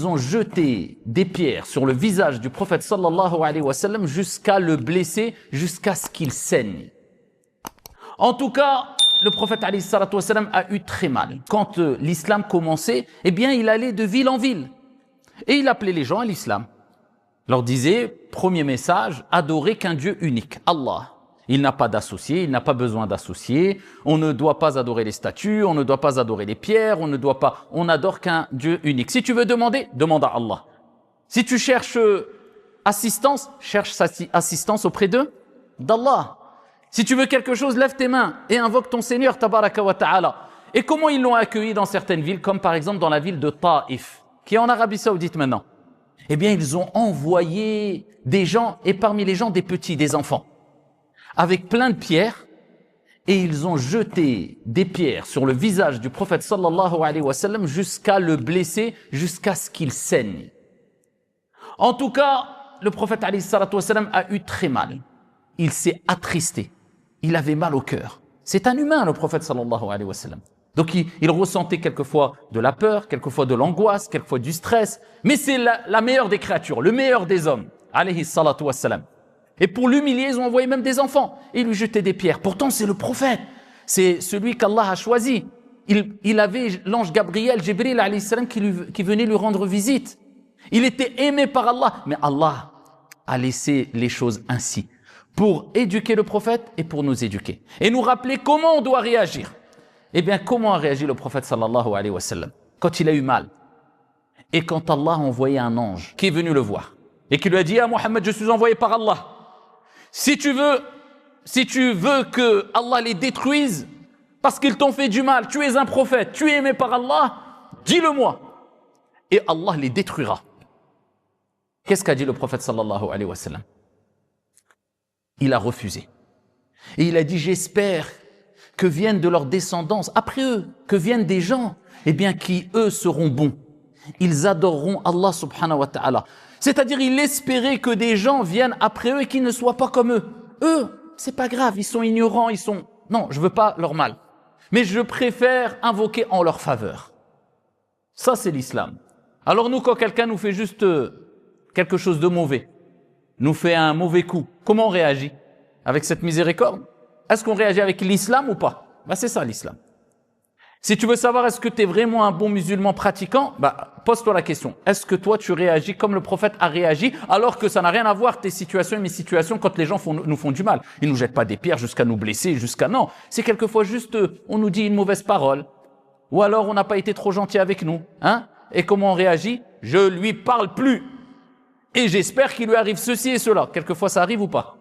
ils ont jeté des pierres sur le visage du prophète sallallahu alayhi wa sallam jusqu'à le blesser, jusqu'à ce qu'il saigne. En tout cas, le prophète alayhi salatu wa sallam a eu très mal. Quand l'islam commençait, eh bien, il allait de ville en ville. Et il appelait les gens à l'islam. Il leur disait, premier message, adorer qu'un Dieu unique, Allah. Il n'a pas d'associé, il n'a pas besoin d'associés. On ne doit pas adorer les statues, on ne doit pas adorer les pierres, on n'adore qu'un Dieu unique. Si tu veux demander, demande à Allah. Si tu cherches assistance, cherche assistance auprès d'Allah. Si tu veux quelque chose, lève tes mains et invoque ton Seigneur, tabaraka wa ta'ala. Et comment ils l'ont accueilli dans certaines villes, comme par exemple dans la ville de Taïf, qui est en Arabie Saoudite maintenant. Eh bien, ils ont envoyé des gens, et parmi les gens, des petits, des enfants, avec plein de pierres, et ils ont jeté des pierres sur le visage du prophète sallallahu alayhi wa sallam jusqu'à le blesser, jusqu'à ce qu'il saigne. En tout cas, le prophète alayhi salatu wa sallam a eu très mal. Il s'est attristé. Il avait mal au cœur. C'est un humain, le prophète sallallahu alayhi wa sallam. Donc il ressentait quelquefois de la peur, quelquefois de l'angoisse, quelquefois du stress. Mais c'est la meilleure des créatures, le meilleur des hommes, alayhi salatu wa sallam. Et pour l'humilier, ils ont envoyé même des enfants et lui jetaient des pierres. Pourtant, c'est le prophète. C'est celui qu'Allah a choisi. Il avait l'ange Gabriel, Jibril alayhi salam, qui venait lui rendre visite. Il était aimé par Allah. Mais Allah a laissé les choses ainsi pour éduquer le prophète et pour nous éduquer. Et nous rappeler comment on doit réagir. Eh bien, comment a réagi le prophète sallallahu alayhi wa sallam quand il a eu mal et quand Allah a envoyé un ange qui est venu le voir et qui lui a dit « Ah Mohammed, je suis envoyé par Allah. Si tu veux que Allah les détruise parce qu'ils t'ont fait du mal, tu es un prophète, tu es aimé par Allah, dis-le-moi et Allah les détruira. » Qu'est-ce qu'a dit le prophète sallallahu alayhi wa sallam? Il a refusé. Et il a dit, j'espère que viennent de leur descendance, après eux, que viennent des gens, eh bien, qui, eux, seront bons. Ils adoreront Allah subhanahu wa ta'ala. C'est-à-dire, il espérait que des gens viennent après eux et qu'ils ne soient pas comme eux. Eux, c'est pas grave, ils sont ignorants, non, je veux pas leur mal. Mais je préfère invoquer en leur faveur. Ça, c'est l'islam. Alors nous, quand quelqu'un nous fait juste quelque chose de mauvais, nous fait un mauvais coup, comment on réagit? Avec cette miséricorde? Est-ce qu'on réagit avec l'islam ou pas? C'est ça l'islam. Si tu veux savoir est-ce que tu es vraiment un bon musulman pratiquant, pose-toi la question. Est-ce que toi tu réagis comme le prophète a réagi alors que ça n'a rien à voir tes situations et mes situations quand les gens nous font du mal? Ils nous jettent pas des pierres jusqu'à nous blesser, non. C'est quelquefois juste on nous dit une mauvaise parole ou alors on n'a pas été trop gentil avec nous. Et comment on réagit? Je lui parle plus. Et j'espère qu'il lui arrive ceci et cela. Quelquefois, ça arrive ou pas?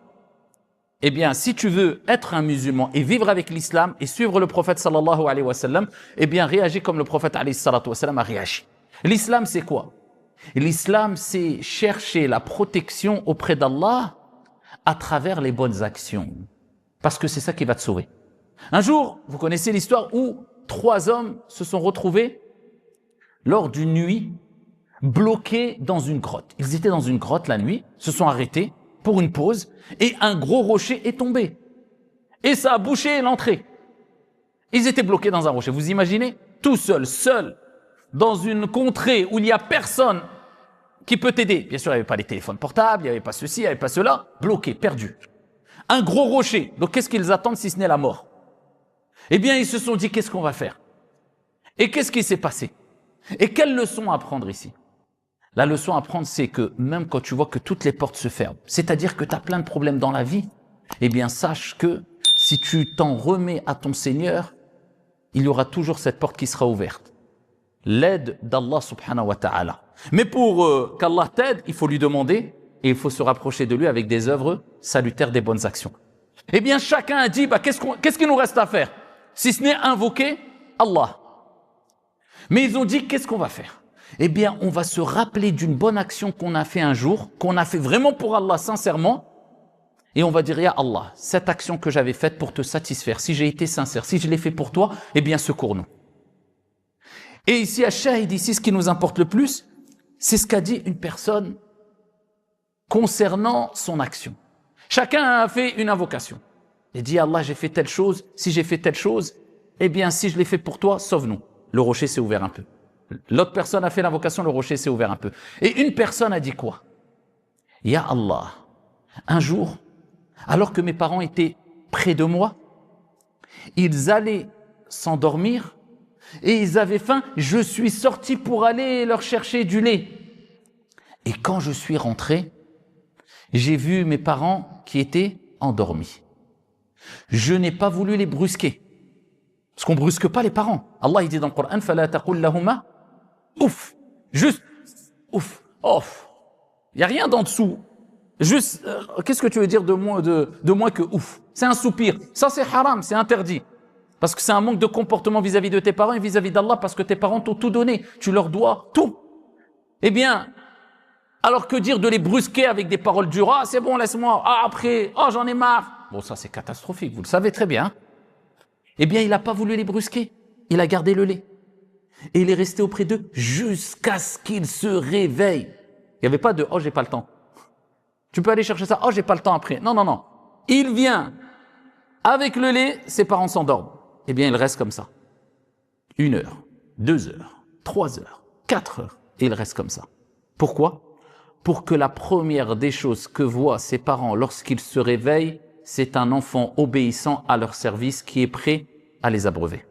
Eh bien, si tu veux être un musulman et vivre avec l'islam et suivre le prophète sallallahu alayhi wa sallam, eh bien, réagis comme le prophète alayhi salatu wa sallam a réagi. L'islam, c'est quoi? L'islam, c'est chercher la protection auprès d'Allah à travers les bonnes actions. Parce que c'est ça qui va te sauver. Un jour, vous connaissez l'histoire où 3 hommes se sont retrouvés lors d'une nuit bloqués dans une grotte. Ils étaient dans une grotte la nuit, se sont arrêtés pour une pause et un gros rocher est tombé. Et ça a bouché l'entrée. Ils étaient bloqués dans un rocher. Vous imaginez? Tout seul, dans une contrée où il n'y a personne qui peut t'aider. Bien sûr, il n'y avait pas les téléphones portables, il n'y avait pas ceci, il n'y avait pas cela. Bloqués, perdus. Un gros rocher. Donc qu'est-ce qu'ils attendent si ce n'est la mort? Eh bien, ils se sont dit, qu'est-ce qu'on va faire? Et qu'est-ce qui s'est passé? Et quelle leçon à prendre ici? La leçon à prendre, c'est que même quand tu vois que toutes les portes se ferment, c'est-à-dire que tu as plein de problèmes dans la vie, eh bien sache que si tu t'en remets à ton Seigneur, il y aura toujours cette porte qui sera ouverte. L'aide d'Allah subhanahu wa ta'ala. Mais pour qu'Allah t'aide, il faut lui demander et il faut se rapprocher de lui avec des œuvres salutaires, des bonnes actions. Eh bien chacun a dit, qu'est-ce qu'il nous reste à faire? Si ce n'est invoquer Allah. Mais ils ont dit, qu'est-ce qu'on va faire? Eh bien, on va se rappeler d'une bonne action qu'on a fait un jour, qu'on a fait vraiment pour Allah sincèrement, et on va dire, ya Allah, cette action que j'avais faite pour te satisfaire, si j'ai été sincère, si je l'ai fait pour toi, eh bien, secours-nous. Et ici, à Shahid, ici, ce qui nous importe le plus, c'est ce qu'a dit une personne concernant son action. Chacun a fait une invocation. Il dit, Allah, j'ai fait telle chose, si j'ai fait telle chose, eh bien, si je l'ai fait pour toi, sauve-nous. Le rocher s'est ouvert un peu. L'autre personne a fait l'invocation, le rocher s'est ouvert un peu. Et une personne a dit quoi? Ya Allah, un jour, alors que mes parents étaient près de moi, ils allaient s'endormir et ils avaient faim. Je suis sorti pour aller leur chercher du lait. Et quand je suis rentré, j'ai vu mes parents qui étaient endormis. Je n'ai pas voulu les brusquer. Parce qu'on ne brusque pas les parents. Allah il dit dans le Coran, فَلَا تَقُلْ لَهُمَا ouf, juste ouf, off. Il n'y a rien d'en dessous. Juste, qu'est-ce que tu veux dire de moins que ouf? C'est un soupir. Ça, c'est haram, c'est interdit. Parce que c'est un manque de comportement vis-à-vis de tes parents et vis-à-vis d'Allah, parce que tes parents t'ont tout donné. Tu leur dois tout. Eh bien, alors que dire de les brusquer avec des paroles dures? Ah, c'est bon, laisse-moi. Ah, après, oh, j'en ai marre. Bon, ça, c'est catastrophique, vous le savez très bien. Eh bien, il n'a pas voulu les brusquer. Il a gardé le lait. Et il est resté auprès d'eux jusqu'à ce qu'ils se réveillent. Il n'y avait pas de « oh, j'ai pas le temps ». Tu peux aller chercher ça. « Oh, j'ai pas le temps après ». Non, non, non. Il vient avec le lait, ses parents s'endorment. Eh bien, il reste comme ça. 1 heure, 2 heures, 3 heures, 4 heures. Et il reste comme ça. Pourquoi? Pour que la première des choses que voient ses parents lorsqu'ils se réveillent, c'est un enfant obéissant à leur service qui est prêt à les abreuver.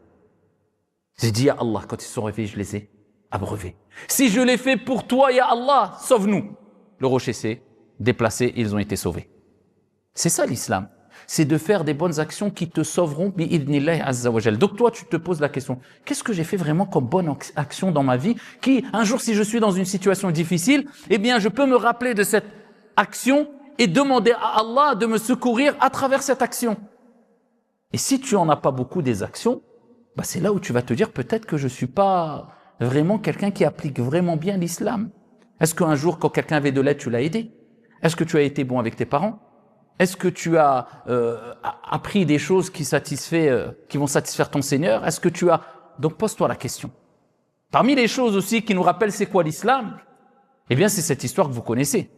J'ai dit, ya Allah, quand ils se sont réveillés, je les ai abreuvés. Si je l'ai fait pour toi, ya Allah, sauve-nous. Le rocher s'est déplacé, ils ont été sauvés. C'est ça l'islam. C'est de faire des bonnes actions qui te sauveront, bi'idnillahi azza wa jal. Donc toi, tu te poses la question, qu'est-ce que j'ai fait vraiment comme bonne action dans ma vie qui, un jour, si je suis dans une situation difficile, eh bien, je peux me rappeler de cette action et demander à Allah de me secourir à travers cette action. Et si tu en as pas beaucoup des actions, bah c'est là où tu vas te dire peut-être que je suis pas vraiment quelqu'un qui applique vraiment bien l'islam. Est-ce qu'un jour, quand quelqu'un avait de l'aide, tu l'as aidé? Est-ce que tu as été bon avec tes parents? Est-ce que tu as appris des choses qui vont satisfaire ton Seigneur? Est-ce que tu as... Donc pose-toi la question. Parmi les choses aussi qui nous rappellent c'est quoi l'islam, eh bien c'est cette histoire que vous connaissez.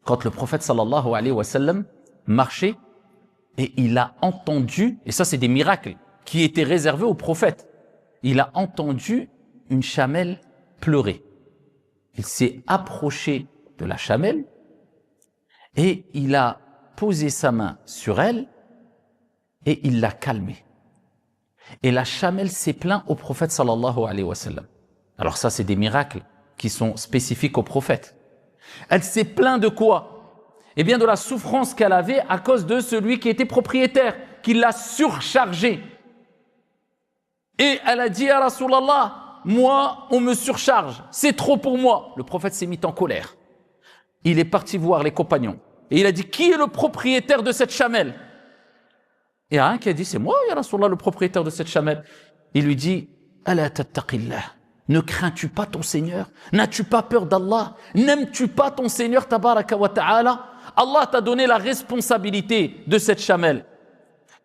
Quand le prophète sallallahu alayhi wa sallam marchait et il a entendu, et ça c'est des miracles qui étaient réservés aux prophètes, il a entendu une chamelle pleurer. Il s'est approché de la chamelle et il a posé sa main sur elle et il l'a calmée. Et la chamelle s'est plainte au prophète sallallahu alayhi wa sallam. Alors ça, c'est des miracles qui sont spécifiques au prophète. Elle s'est plainte de quoi? Eh bien de la souffrance qu'elle avait à cause de celui qui était propriétaire, qui l'a surchargée. Et elle a dit à Rasulallah, moi, on me surcharge, c'est trop pour moi. Le prophète s'est mis en colère. Il est parti voir les compagnons. Et il a dit, qui est le propriétaire de cette chamelle? Et il y a un qui a dit, c'est moi, ya Rasulallah, le propriétaire de cette chamelle. Il lui dit, ala tattaqillah, ne crains-tu pas ton Seigneur? N'as-tu pas peur d'Allah? N'aimes-tu pas ton Seigneur, tabaraka wa ta'ala? Allah t'a donné la responsabilité de cette chamelle.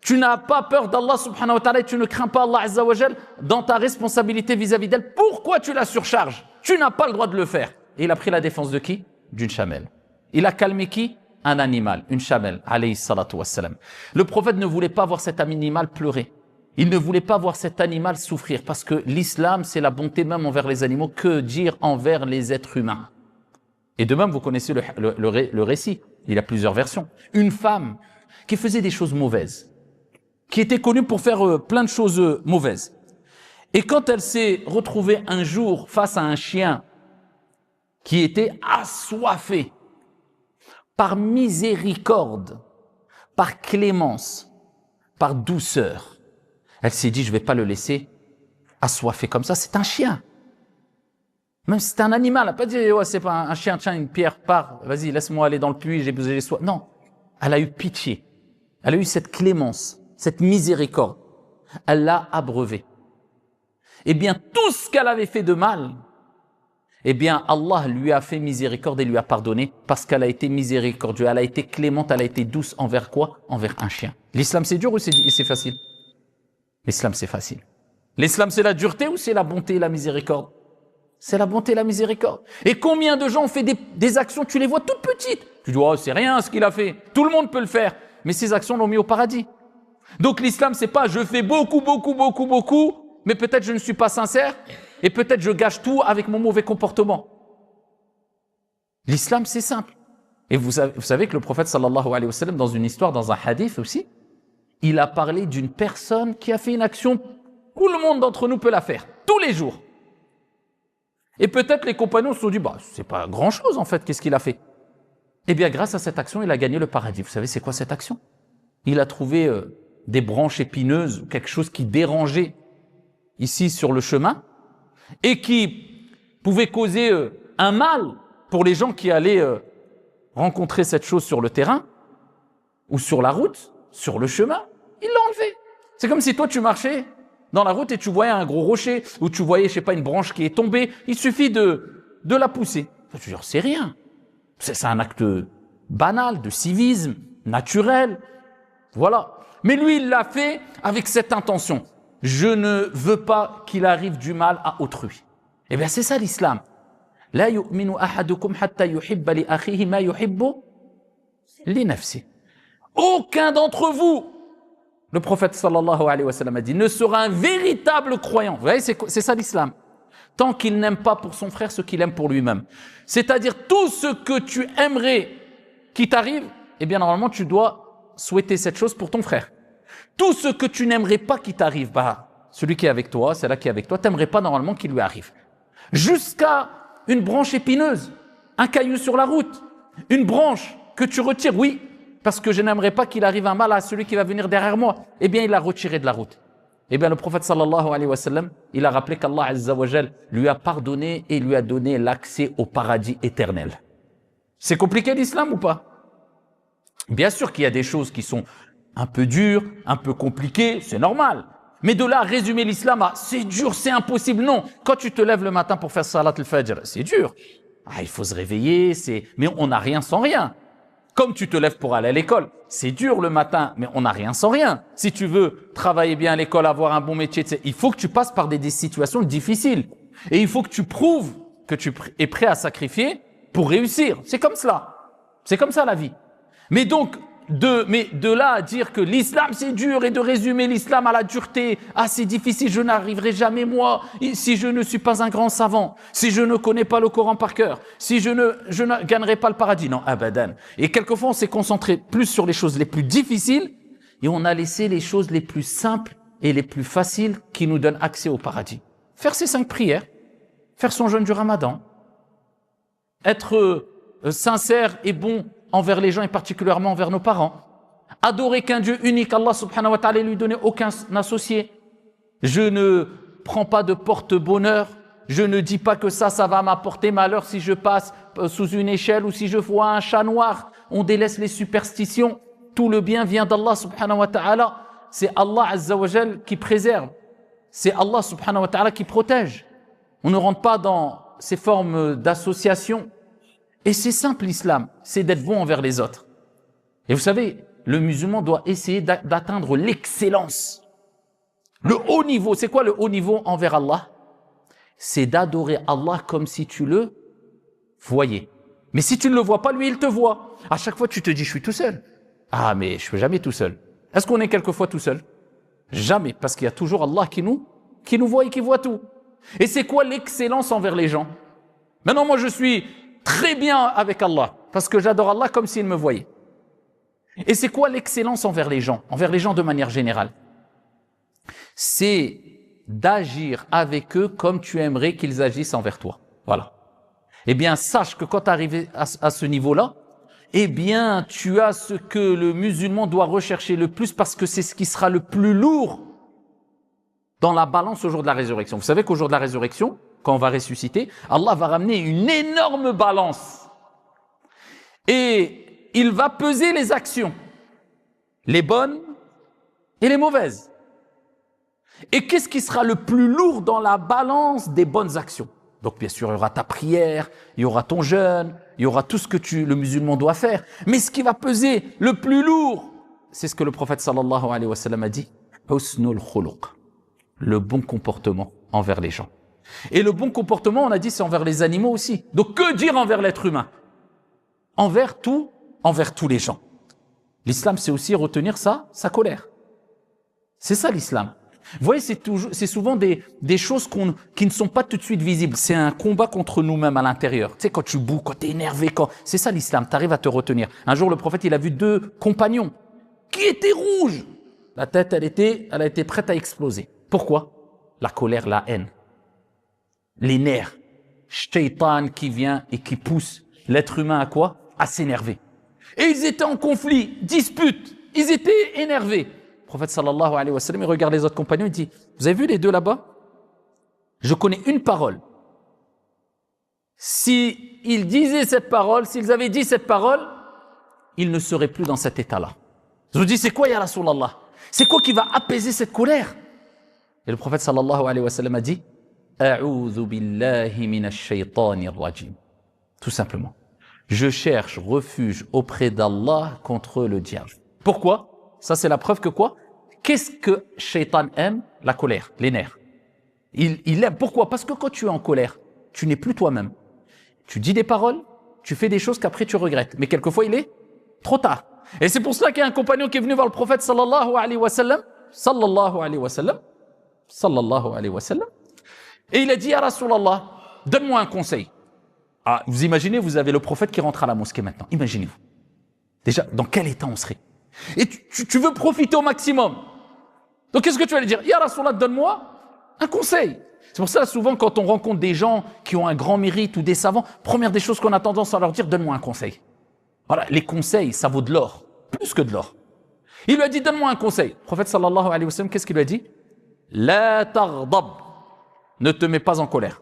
Tu n'as pas peur d'Allah subhanahu wa ta'ala et tu ne crains pas Allah azza wa jal dans ta responsabilité vis-à-vis d'elle. Pourquoi tu la surcharges? Tu n'as pas le droit de le faire. Et il a pris la défense de qui? D'une chamelle. Il a calmé qui? Un animal, une chamelle, alayhi salatu wassalam. Le prophète ne voulait pas voir cet animal pleurer. Il ne voulait pas voir cet animal souffrir parce que l'islam, c'est la bonté même envers les animaux. Que dire envers les êtres humains? Et de même, vous connaissez le récit. Il y a plusieurs versions. Une femme qui faisait des choses mauvaises, qui était connue pour faire plein de choses mauvaises. Et quand elle s'est retrouvée un jour face à un chien qui était assoiffé, par miséricorde, par clémence, par douceur, elle s'est dit, je ne vais pas le laisser assoiffé comme ça, c'est un chien. Même si c'est un animal, elle n'a pas dit, ouais, c'est pas un chien, tiens, une pierre, pars, vas-y, laisse-moi aller dans le puits, j'ai besoin de soif. Non, elle a eu pitié, elle a eu cette clémence, cette miséricorde, elle l'a abreuvé. Eh bien, tout ce qu'elle avait fait de mal, eh bien, Allah lui a fait miséricorde et lui a pardonné parce qu'elle a été miséricordieuse, elle a été clémente, elle a été douce envers quoi? Envers un chien. L'islam, c'est dur ou c'est facile? L'islam, c'est facile. L'islam, c'est la dureté ou c'est la bonté et la miséricorde? C'est la bonté et la miséricorde. Et combien de gens ont fait des actions, tu les vois toutes petites. Tu dis, oh, c'est rien ce qu'il a fait. Tout le monde peut le faire. Mais ces actions l'ont mis au paradis. Donc l'islam, c'est pas je fais beaucoup, mais peut-être je ne suis pas sincère. Et peut-être je gâche tout avec mon mauvais comportement. L'islam, c'est simple. Et vous savez que le prophète sallallahu alayhi wa sallam, dans une histoire, dans un hadith aussi, il a parlé d'une personne qui a fait une action, tout le monde d'entre nous peut la faire, tous les jours. Et peut-être les compagnons se sont dit, bah, c'est pas grand chose en fait, qu'est-ce qu'il a fait? Eh bien, grâce à cette action, il a gagné le paradis. Vous savez, c'est quoi cette action? Il a trouvé des branches épineuses, quelque chose qui dérangeait ici sur le chemin et qui pouvait causer un mal pour les gens qui allaient rencontrer cette chose sur le terrain ou sur la route, sur le chemin. Il l'a enlevé. C'est comme si toi, tu marchais dans la route et tu voyais un gros rocher ou tu voyais, je sais pas, une branche qui est tombée. Il suffit de la pousser. Je veux dire, c'est rien. C'est un acte banal, de civisme, naturel. Voilà. Mais lui, il l'a fait avec cette intention. Je ne veux pas qu'il arrive du mal à autrui. Eh bien, c'est ça l'islam. La yu'minu ahadukum hatta yuhibba li akhihi ma yuhibbu li nafsi. Aucun d'entre vous, le prophète sallallahu alayhi wa sallam a dit, ne sera un véritable croyant. Vous voyez, c'est ça l'islam. Tant qu'il n'aime pas pour son frère ce qu'il aime pour lui-même. C'est-à-dire tout ce que tu aimerais qui t'arrive, eh bien normalement tu dois souhaiter cette chose pour ton frère. Tout ce que tu n'aimerais pas qui t'arrive, bah celui qui est avec toi, celle-là qui est avec toi, t'aimerais pas normalement qu'il lui arrive. Jusqu'à une branche épineuse, un caillou sur la route, une branche que tu retires, oui, parce que je n'aimerais pas qu'il arrive un mal à celui qui va venir derrière moi. Eh bien il l'a retiré de la route. Eh bien, le prophète sallallahu alayhi wa sallam, il a rappelé qu'Allah azza wa jal lui a pardonné et lui a donné l'accès au paradis éternel. C'est compliqué l'islam ou pas? Bien sûr qu'il y a des choses qui sont un peu dures, un peu compliquées, c'est normal. Mais de là, résumer l'islam à c'est dur, c'est impossible, non. Quand tu te lèves le matin pour faire salat al-fajr, c'est dur. Ah, il faut se réveiller, mais on n'a rien sans rien. Comme tu te lèves pour aller à l'école, c'est dur le matin, mais on n'a rien sans rien. Si tu veux travailler bien à l'école, avoir un bon métier, il faut que tu passes par des situations difficiles. Et il faut que tu prouves que tu es prêt à sacrifier pour réussir. C'est comme cela. C'est comme ça la vie. Mais donc, de là à dire que l'islam c'est dur et de résumer l'islam à la dureté, ah c'est difficile, je n'arriverai jamais moi, si je ne suis pas un grand savant, si je ne connais pas le Coran par cœur, si je ne gagnerai pas le paradis. Non, abadan. Et quelquefois on s'est concentré plus sur les choses les plus difficiles et on a laissé les choses les plus simples et les plus faciles qui nous donnent accès au paradis. Faire ses 5 prières, faire son jeûne du Ramadan, être sincère et bon envers les gens et particulièrement envers nos parents. Adorer qu'un Dieu unique, Allah subhanahu wa ta'ala, et lui donner aucun associé. Je ne prends pas de porte-bonheur. Je ne dis pas que ça va m'apporter malheur si je passe sous une échelle ou si je vois un chat noir. On délaisse les superstitions. Tout le bien vient d'Allah subhanahu wa ta'ala. C'est Allah azza wa jal qui préserve. C'est Allah subhanahu wa ta'ala qui protège. On ne rentre pas dans ces formes d'association. Et c'est simple l'islam, c'est d'être bon envers les autres. Et vous savez, le musulman doit essayer d'atteindre l'excellence. Le haut niveau, c'est quoi le haut niveau envers Allah? C'est d'adorer Allah comme si tu le voyais. Mais si tu ne le vois pas, lui, il te voit. À chaque fois, tu te dis, je suis tout seul. Ah, mais je ne suis jamais tout seul. Est-ce qu'on est quelquefois tout seul? Jamais, parce qu'il y a toujours Allah qui nous voit et qui voit tout. Et c'est quoi l'excellence envers les gens? Maintenant, moi, je suis très bien avec Allah, parce que j'adore Allah comme s'il me voyait. Et c'est quoi l'excellence envers les gens de manière générale? C'est d'agir avec eux comme tu aimerais qu'ils agissent envers toi. Voilà. Eh bien, sache que quand tu arrives à ce niveau-là, eh bien, tu as ce que le musulman doit rechercher le plus parce que c'est ce qui sera le plus lourd dans la balance au jour de la résurrection. Vous savez qu'au jour de la résurrection, quand on va ressusciter, Allah va ramener une énorme balance. Et il va peser les actions, les bonnes et les mauvaises. Et qu'est-ce qui sera le plus lourd dans la balance des bonnes actions? Donc bien sûr, il y aura ta prière, il y aura ton jeûne, il y aura tout ce que le musulman doit faire. Mais ce qui va peser le plus lourd, c'est ce que le prophète sallallahu alayhi wa sallam a dit, husnul khuluq, le bon comportement envers les gens. Et le bon comportement, on a dit, c'est envers les animaux aussi. Donc que dire envers l'être humain? Envers tous les gens. L'islam, c'est aussi retenir sa colère. C'est ça l'islam. Vous voyez, c'est souvent des choses qui ne sont pas tout de suite visibles. C'est un combat contre nous-mêmes à l'intérieur. Tu sais, quand tu boues, quand tu es énervé, c'est ça l'islam, tu arrives à te retenir. Un jour, le prophète, il a vu deux compagnons qui étaient rouges. La tête, elle a été prête à exploser. Pourquoi? La colère, la haine, les nerfs. Shaitan qui vient et qui pousse l'être humain à quoi? À s'énerver. Et ils étaient en conflit, dispute, ils étaient énervés. Le prophète sallallahu alayhi wa sallam, il regarde les autres compagnons, il dit, vous avez vu les deux là-bas? Je connais une parole. S'ils disaient cette parole, s'ils avaient dit cette parole, ils ne seraient plus dans cet état-là. Je vous dis, c'est quoi, ya Rasulallah? C'est quoi qui va apaiser cette colère? Et le prophète sallallahu alayhi wa sallam a dit, A'udhu billahi minash shaytanir rajim. Tout simplement. Je cherche refuge auprès d'Allah contre le diable. Pourquoi? Ça, c'est la preuve que quoi? Qu'est-ce que Shaitan aime? La colère, les nerfs. Il aime. Pourquoi? Parce que quand tu es en colère, tu n'es plus toi-même. Tu dis des paroles, tu fais des choses qu'après tu regrettes. Mais quelquefois, il est trop tard. Et c'est pour cela qu'il y a un compagnon qui est venu voir le prophète sallallahu alayhi wa sallam, sallallahu alayhi wa sallam, sallallahu alayhi wa sallam, et il a dit, ya Rasulallah, donne-moi un conseil. Ah, vous imaginez, vous avez le prophète qui rentre à la mosquée maintenant. Imaginez-vous. Déjà, dans quel état on serait? Et tu veux profiter au maximum. Donc, qu'est-ce que tu vas lui dire? Ya Rasulallah, donne-moi un conseil. C'est pour ça, souvent, quand on rencontre des gens qui ont un grand mérite ou des savants, première des choses qu'on a tendance à leur dire, donne-moi un conseil. Voilà, les conseils, ça vaut de l'or. Plus que de l'or. Il lui a dit, donne-moi un conseil. Le prophète sallallahu alayhi wa sallam, qu'est-ce qu'il lui a dit? La taghdab. Ne te mets pas en colère.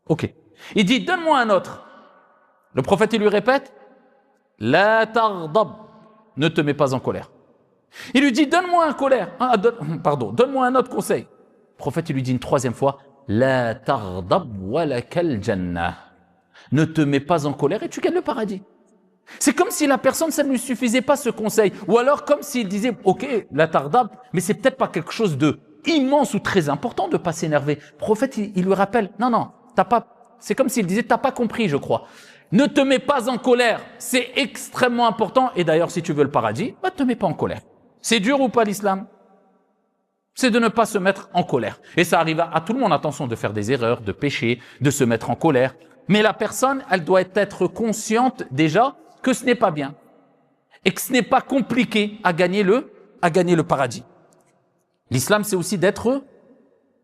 Ok. Il dit, donne-moi un autre. Le prophète, il lui répète, la taghdab. Ne te mets pas en colère. Il lui dit, donne-moi donne-moi un autre conseil. Le prophète, il lui dit une troisième fois, la taghdab walakal jannah. Ne te mets pas en colère et tu gagnes le paradis. C'est comme si la personne, ça ne lui suffisait pas ce conseil. Ou alors comme s'il disait, ok, la taghdab, mais c'est peut-être pas quelque chose de immense ou très important de pas s'énerver. Le prophète, il lui rappelle, non, t'as pas, c'est comme s'il disait, t'as pas compris, je crois. Ne te mets pas en colère, c'est extrêmement important. Et d'ailleurs, si tu veux le paradis, ne te mets pas en colère. C'est dur ou pas l'islam? C'est de ne pas se mettre en colère. Et ça arrive à tout le monde, attention, de faire des erreurs, de pécher, de se mettre en colère. Mais la personne, elle doit être consciente déjà que ce n'est pas bien. Et que ce n'est pas compliqué à gagner le paradis. L'islam, c'est aussi d'être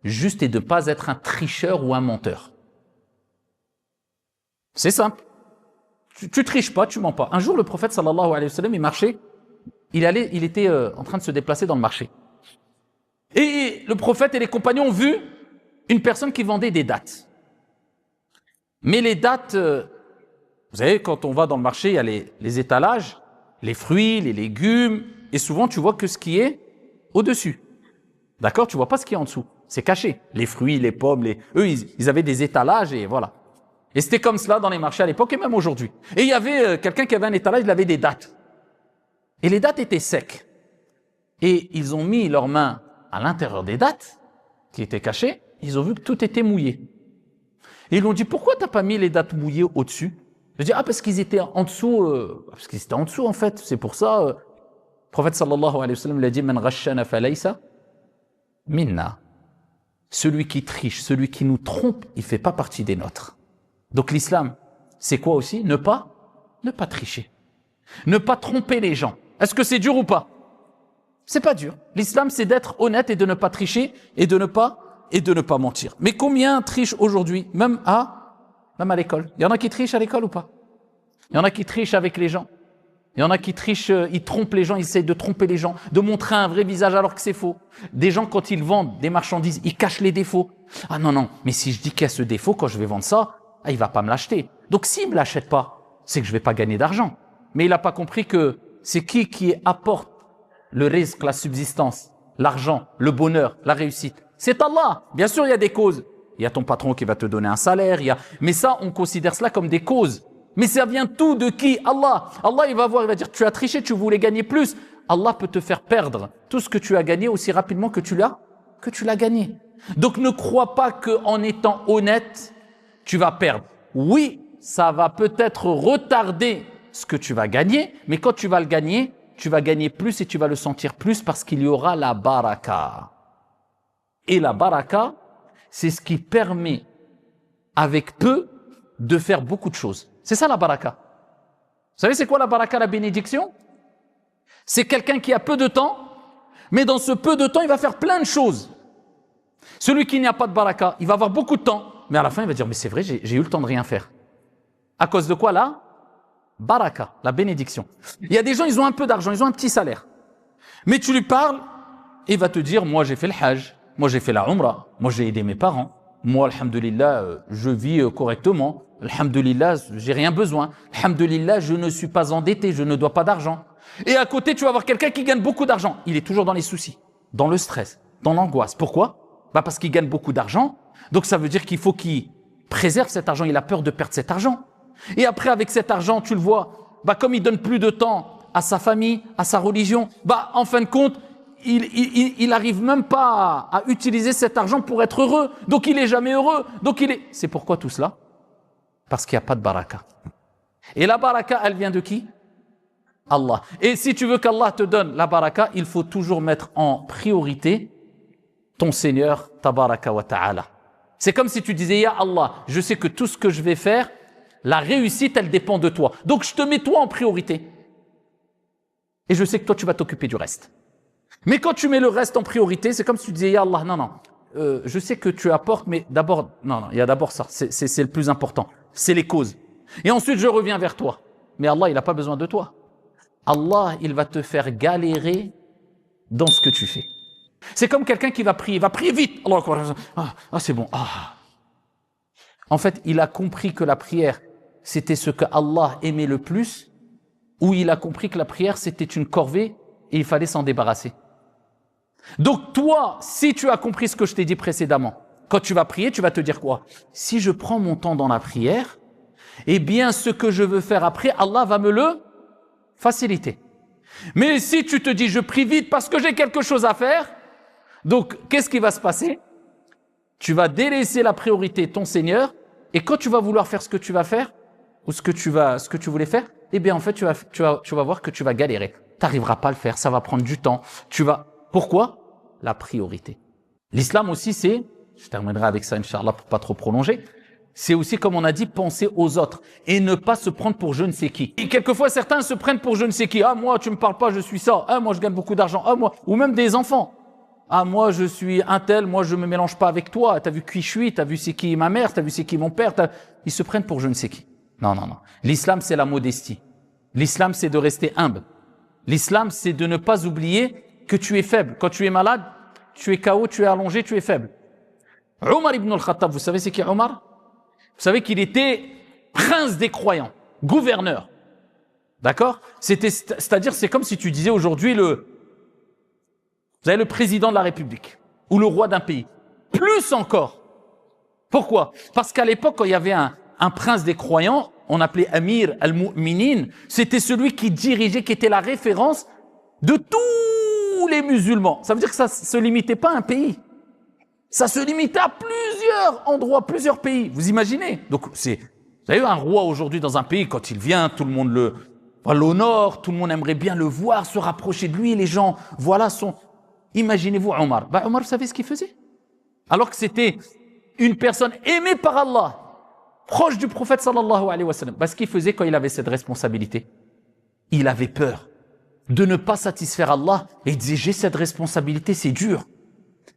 juste et de ne pas être un tricheur ou un menteur. C'est simple. Tu triches pas, tu mens pas. Un jour, le prophète sallallahu alayhi wa sallam, il marchait, il était en train de se déplacer dans le marché. Et le prophète et les compagnons ont vu une personne qui vendait des dattes. Mais les dattes, vous savez, quand on va dans le marché, il y a les étalages, les fruits, les légumes, et souvent tu vois que ce qui est au-dessus. D'accord? Tu vois pas ce qui est en dessous. C'est caché. Les fruits, les pommes, eux, ils avaient des étalages et voilà. Et c'était comme cela dans les marchés à l'époque et même aujourd'hui. Et il y avait quelqu'un qui avait un étalage, il avait des dattes. Et les dattes étaient secs. Et ils ont mis leurs mains à l'intérieur des dattes, qui étaient cachées, ils ont vu que tout était mouillé. Et ils lui ont dit, pourquoi t'as pas mis les dattes mouillées au-dessus? Je dis, parce qu'ils étaient en dessous, en fait, c'est pour ça. Le prophète sallallahu alayhi wa sallam lui a dit, man ghashana falaysa minna. Celui qui triche, celui qui nous trompe, il fait pas partie des nôtres. Donc l'islam, c'est quoi aussi? Ne pas tricher. Ne pas tromper les gens. Est-ce que c'est dur ou pas? C'est pas dur. L'islam, c'est d'être honnête et de ne pas tricher et de ne pas mentir. Mais combien trichent aujourd'hui, même à l'école? Il y en a qui trichent à l'école ou pas? Il y en a qui trichent avec les gens. Il y en a qui trichent, ils trompent les gens, ils essayent de tromper les gens, de montrer un vrai visage alors que c'est faux. Des gens, quand ils vendent des marchandises, ils cachent les défauts. Ah non, mais si je dis qu'il y a ce défaut, quand je vais vendre ça, il va pas me l'acheter. Donc s'il me l'achète pas, c'est que je vais pas gagner d'argent. Mais il a pas compris que c'est qui apporte le risque, la subsistance, l'argent, le bonheur, la réussite. C'est Allah. Bien sûr, il y a des causes. Il y a ton patron qui va te donner un salaire, mais ça, on considère cela comme des causes. Mais ça vient tout de qui? Allah. Allah, il va voir, il va dire, tu as triché, tu voulais gagner plus. Allah peut te faire perdre tout ce que tu as gagné aussi rapidement que tu l'as gagné. Donc ne crois pas qu'en étant honnête, tu vas perdre. Oui, ça va peut-être retarder ce que tu vas gagner, mais quand tu vas le gagner, tu vas gagner plus et tu vas le sentir plus parce qu'il y aura la baraka. Et la baraka, c'est ce qui permet, avec peu, de faire beaucoup de choses. C'est ça la baraka. Vous savez c'est quoi la baraka, la bénédiction? C'est quelqu'un qui a peu de temps, mais dans ce peu de temps, il va faire plein de choses. Celui qui n'a pas de baraka, il va avoir beaucoup de temps, mais à la fin, il va dire, mais c'est vrai, j'ai eu le temps de rien faire. À cause de quoi là? Baraka, la bénédiction. Il y a des gens, ils ont un peu d'argent, ils ont un petit salaire. Mais tu lui parles, et il va te dire, moi j'ai fait le hajj, moi j'ai fait la umrah, moi j'ai aidé mes parents, moi, alhamdulillah, je vis correctement, alhamdulillah, j'ai rien besoin, alhamdulillah, je ne suis pas endetté, je ne dois pas d'argent. Et à côté, tu vas avoir quelqu'un qui gagne beaucoup d'argent. Il est toujours dans les soucis, dans le stress, dans l'angoisse. Pourquoi? Parce qu'il gagne beaucoup d'argent, donc ça veut dire qu'il faut qu'il préserve cet argent, il a peur de perdre cet argent. Et après, avec cet argent, tu le vois, comme il donne plus de temps à sa famille, à sa religion, en fin de compte, il arrive même pas à utiliser cet argent pour être heureux. Donc il est jamais heureux. C'est pourquoi tout cela? Parce qu'il n'y a pas de baraka. Et la baraka, elle vient de qui? Allah. Et si tu veux qu'Allah te donne la baraka, il faut toujours mettre en priorité ton Seigneur, tabaraka wa ta'ala. C'est comme si tu disais, ya Allah, je sais que tout ce que je vais faire, la réussite, elle dépend de toi. Donc je te mets toi en priorité. Et je sais que toi, tu vas t'occuper du reste. Mais quand tu mets le reste en priorité, c'est comme si tu disais, ya Allah, non, je sais que tu apportes, mais d'abord, non, il y a d'abord ça, c'est le plus important. C'est les causes. Et ensuite, je reviens vers toi. Mais Allah, il n'a pas besoin de toi. Allah, il va te faire galérer dans ce que tu fais. C'est comme quelqu'un qui va prier vite. C'est bon. En fait, il a compris que la prière, c'était ce que Allah aimait le plus, ou il a compris que la prière, c'était une corvée et il fallait s'en débarrasser. Donc toi, si tu as compris ce que je t'ai dit précédemment, quand tu vas prier, tu vas te dire quoi? Si je prends mon temps dans la prière, eh bien, ce que je veux faire après, Allah va me le faciliter. Mais si tu te dis, je prie vite parce que j'ai quelque chose à faire, donc qu'est-ce qui va se passer? Tu vas délaisser la priorité ton Seigneur, et quand tu vas vouloir faire ce que tu vas faire, ou ce que tu voulais faire, eh bien en fait tu vas voir que tu vas galérer. Tu n'arriveras pas à le faire, ça va prendre du temps. Pourquoi? La priorité. L'islam aussi c'est, je terminerai avec ça Inch'Allah pour pas trop prolonger, c'est aussi comme on a dit, penser aux autres et ne pas se prendre pour je ne sais qui. Et quelquefois certains se prennent pour je ne sais qui. Ah moi tu me parles pas, je suis ça. Ah moi je gagne beaucoup d'argent. Ah moi, ou même des enfants. Ah moi je suis un tel, moi je me mélange pas avec toi. T'as vu qui je suis, t'as vu c'est qui ma mère, t'as vu c'est qui mon père. Ils se prennent pour je ne sais qui. Non. L'islam c'est la modestie. L'islam c'est de rester humble. L'islam c'est de ne pas oublier que tu es faible. Quand tu es malade, tu es KO, tu es allongé, tu es faible. Omar ibn al-Khattab, vous savez c'est qui Omar? Vous savez qu'il était prince des croyants, gouverneur. D'accord? C'est-à-dire, c'est comme si tu disais aujourd'hui vous avez le président de la République ou le roi d'un pays. Plus encore. Pourquoi? Parce qu'à l'époque, quand il y avait un prince des croyants, on appelait Amir al-Mu'minin, c'était celui qui dirigeait, qui était la référence de tous les musulmans. Ça veut dire que ça ne se limitait pas à un pays. Ça se limitait à plusieurs endroits, plusieurs pays. Vous imaginez? Donc, vous avez un roi aujourd'hui dans un pays, quand il vient, tout le monde l'honore, tout le monde aimerait bien le voir, se rapprocher de lui, les gens, Imaginez-vous Omar. Omar, vous savez ce qu'il faisait? Alors que c'était une personne aimée par Allah, proche du prophète sallallahu alayhi wa sallam. Ce qu'il faisait quand il avait cette responsabilité, il avait peur de ne pas satisfaire Allah et il disait, j'ai cette responsabilité, c'est dur.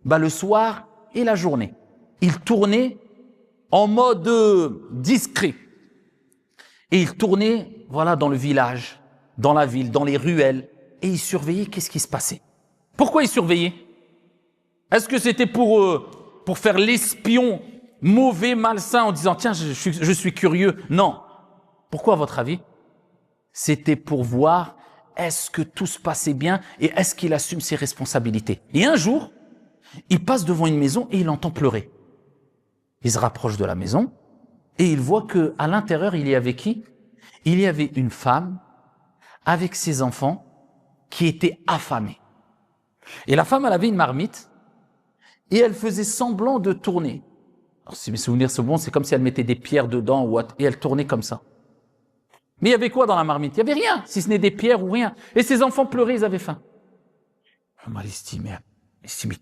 Le soir et la journée, il tournait en mode discret. Et il tournait, dans le village, dans la ville, dans les ruelles, et il surveillait qu'est-ce qui se passait. Pourquoi il surveillait? Est-ce que c'était pour faire l'espion mauvais, malsain, en disant, tiens, je suis curieux? Non. Pourquoi, à votre avis? C'était pour voir est-ce que tout se passait bien et est-ce qu'il assume ses responsabilités. Et un jour, il passe devant une maison et il entend pleurer. Il se rapproche de la maison et il voit que à l'intérieur, il y avait qui? Il y avait une femme avec ses enfants qui étaient affamés. Et la femme, elle avait une marmite et elle faisait semblant de tourner. Alors, si mes souvenirs sont bons, c'est comme si elle mettait des pierres dedans et elle tournait comme ça. Mais il y avait quoi dans la marmite? Il y avait rien, si ce n'est des pierres ou rien. Et ses enfants pleuraient, ils avaient faim. Omar, il se dit, mais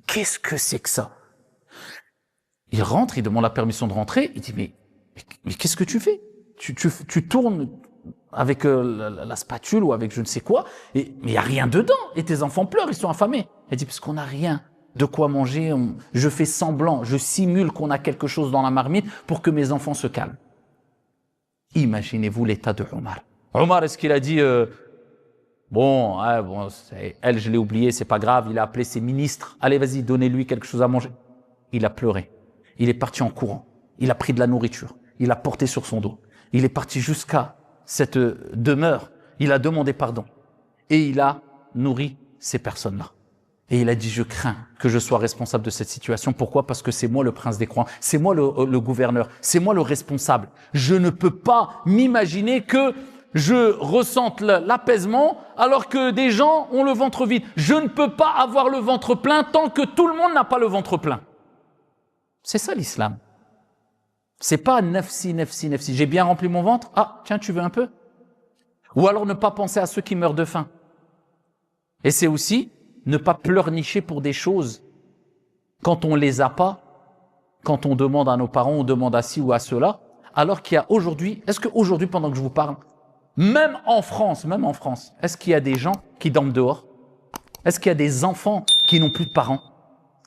qu'est-ce que c'est que ça? Il rentre, il demande la permission de rentrer, il dit mais qu'est-ce que tu fais? Tu tournes avec la spatule ou avec je ne sais quoi, mais il n'y a rien dedans, et tes enfants pleurent, ils sont affamés. Il dit, parce qu'on n'a rien de quoi manger, je fais semblant, je simule qu'on a quelque chose dans la marmite pour que mes enfants se calment. Imaginez-vous l'état de Omar. Omar, est-ce qu'il a dit, bon, elle, je l'ai oublié, c'est pas grave, il a appelé ses ministres, allez, vas-y, donnez-lui quelque chose à manger. Il a pleuré, il est parti en courant, il a pris de la nourriture, il a porté sur son dos, il est parti jusqu'à cette demeure, il a demandé pardon et il a nourri ces personnes-là. Et il a dit, je crains que je sois responsable de cette situation. Pourquoi? Parce que c'est moi le prince des croyants, c'est moi le gouverneur, c'est moi le responsable. Je ne peux pas m'imaginer que je ressente l'apaisement alors que des gens ont le ventre vide. Je ne peux pas avoir le ventre plein tant que tout le monde n'a pas le ventre plein. C'est ça l'islam. C'est pas nafsi. J'ai bien rempli mon ventre. Ah, tiens, tu veux un peu? Ou alors ne pas penser à ceux qui meurent de faim. Et c'est aussi ne pas pleurnicher pour des choses quand on les a pas, quand on demande à nos parents, on demande à ci ou à cela, alors qu'il y a aujourd'hui, est-ce qu'aujourd'hui, pendant que je vous parle, même en France, est-ce qu'il y a des gens qui dorment dehors? Est-ce qu'il y a des enfants qui n'ont plus de parents,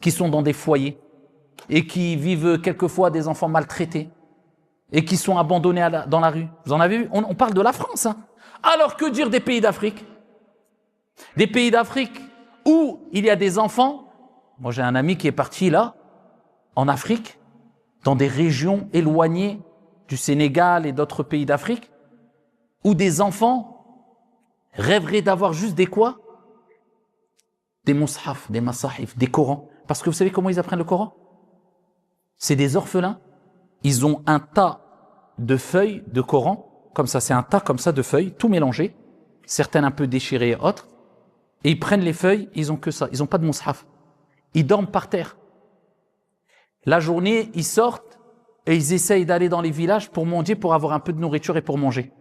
qui sont dans des foyers et qui vivent quelquefois des enfants maltraités et qui sont abandonnés dans la rue? Vous en avez vu? On parle de la France, hein. Alors que dire des pays d'Afrique? Des pays d'Afrique où il y a des enfants. Moi, j'ai un ami qui est parti là, en Afrique, dans des régions éloignées du Sénégal et d'autres pays d'Afrique, où des enfants rêveraient d'avoir juste des quoi? Des mushaf, des masahif, des Corans. Parce que vous savez comment ils apprennent le Coran? C'est des orphelins. Ils ont un tas de feuilles de Coran, comme ça, c'est un tas comme ça de feuilles, tout mélangé, certaines un peu déchirées et autres. Et ils prennent les feuilles, ils ont que ça, ils n'ont pas de mushaf. Ils dorment par terre. La journée, ils sortent et ils essayent d'aller dans les villages pour mendier, pour avoir un peu de nourriture et pour manger.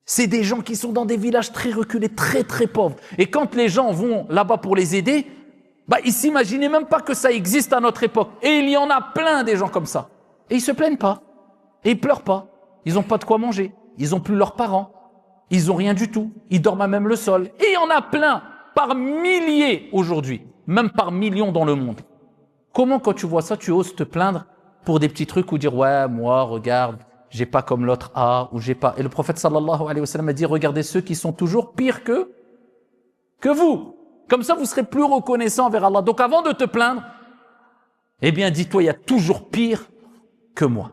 C'est des gens qui sont dans des villages très reculés, très très pauvres. Et quand les gens vont là-bas pour les aider, ils s'imaginaient même pas que ça existe à notre époque. Et il y en a plein des gens comme ça. Et ils se plaignent pas. Et ils pleurent pas. Ils n'ont pas de quoi manger. Ils n'ont plus leurs parents. Ils ont rien du tout. Ils dorment à même le sol. Et il y en a plein, par milliers aujourd'hui, même par millions dans le monde. Comment, quand tu vois ça, tu oses te plaindre pour des petits trucs ou dire, ouais, moi, regarde, j'ai pas comme l'autre a, ou j'ai pas. Et le prophète sallallahu alayhi wa sallam a dit, regardez ceux qui sont toujours pires que vous. Comme ça, vous serez plus reconnaissant envers Allah. Donc, avant de te plaindre, eh bien, dis-toi, il y a toujours pire que moi.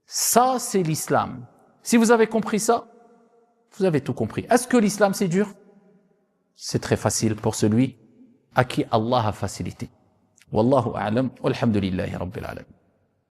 Ça, c'est l'islam. Si vous avez compris ça, vous avez tout compris. Est-ce que l'islam, c'est dur? C'est très facile pour celui à qui Allah a facilité. Wallahu a'lam, walhamdulillahi rabbil alamin.